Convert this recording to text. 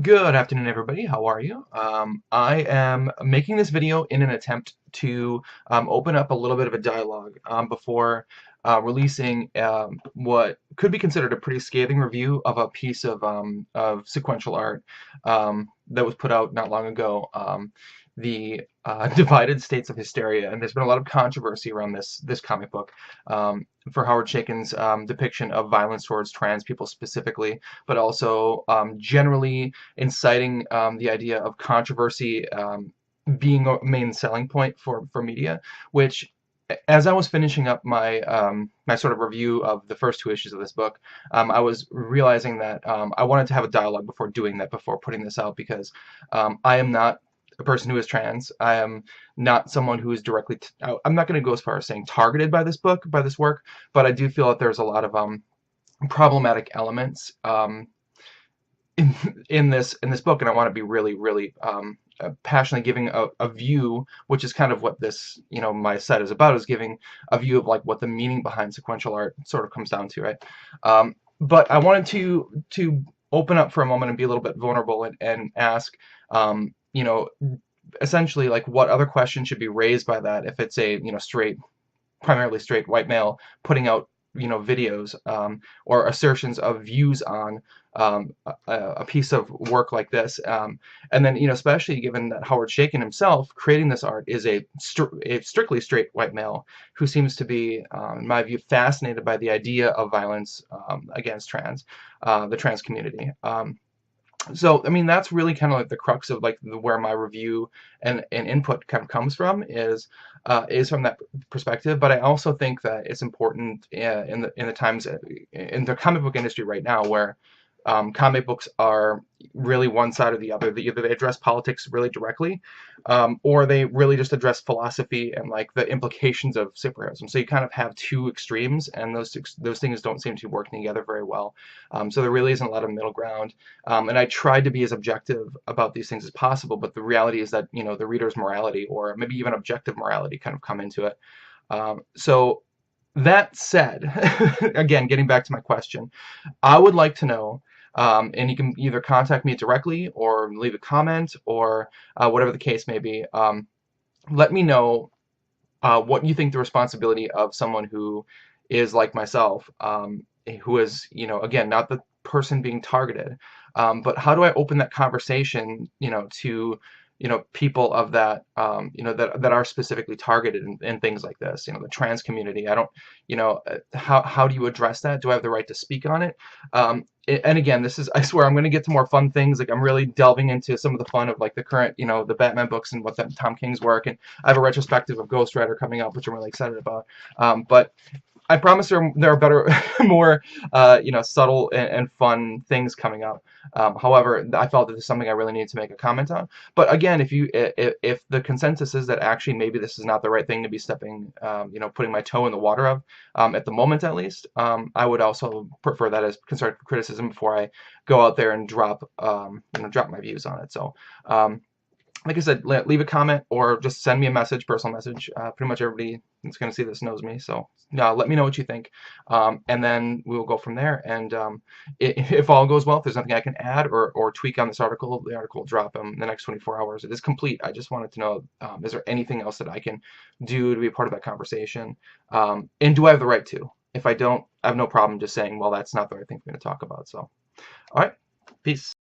Good afternoon, everybody. How are you? I am making this video in an attempt to open up a little bit of a dialogue before releasing what could be considered a pretty scathing review of a piece of sequential art that was put out not long ago. The Divided States of Hysteria, and there's been a lot of controversy around this comic book for Howard Chaykin's depiction of violence towards trans people specifically, but also generally inciting the idea of controversy being a main selling point for media, which as I was finishing up my sort of review of the first two issues of this book, I was realizing that I wanted to have a dialogue before doing that, before putting this out, because I am not a person who is trans. I am not someone who is directly, I'm not going to go as far as saying targeted by this book, by this work, but I do feel that there's a lot of problematic elements in in this book, and I want to be really passionately giving a view, which is kind of what this my set is about, is giving a view of like what the meaning behind sequential art sort of comes down to, right? But I wanted to open up for a moment and be a little bit vulnerable and ask, you know, essentially like what other questions should be raised by that if it's a primarily straight white male putting out videos or assertions of views on a piece of work like this, and then especially given that Howard Chaykin himself creating this art is a strictly straight white male who seems to be, in my view, fascinated by the idea of violence against the trans community. So I mean that's really kind of like the crux of like where my review and input kind of comes from, is from that perspective. But I also think that it's important in the times in the comic book industry right now, where comic books are really one side or the other. Either they address politics really directly, or they really just address philosophy and like the implications of superheroism. So you kind of have two extremes, and those things don't seem to be working together very well. So there really isn't a lot of middle ground. And I tried to be as objective about these things as possible, but the reality is that the reader's morality, or maybe even objective morality, kind of come into it. So that said, again, getting back to my question, I would like to know, and you can either contact me directly or leave a comment, or whatever the case may be. Let me know what you think the responsibility of someone who is like myself, who is, again, not the person being targeted, but how do I open that conversation, to people of that, that are specifically targeted in things like this, the trans community. I don't, how do you address that? Do I have the right to speak on it? And again, this is, I swear, I'm going to get to more fun things. Like I'm really delving into some of the fun of like the current, the Batman books and what Tom King's work. And I have a retrospective of Ghost Rider coming up, which I'm really excited about. But I promise there are better, more, subtle and fun things coming up. However, I felt that this is something I really need to make a comment on. But again, if the consensus is that actually maybe this is not the right thing to be putting my toe in the water of, at the moment at least, I would also prefer that as constructive criticism before I go out there and drop my views on it. So. Like I said, leave a comment or just send me a message, personal message. Pretty much everybody that's going to see this knows me, so let me know what you think, and then we will go from there. And if all goes well, if there's nothing I can add or tweak on this article, the article will drop in the next 24 hours. It is complete. I just wanted to know, is there anything else that I can do to be a part of that conversation? And do I have the right to? If I don't, I have no problem just saying, well, that's not the right thing for me to talk about. So, all right, peace.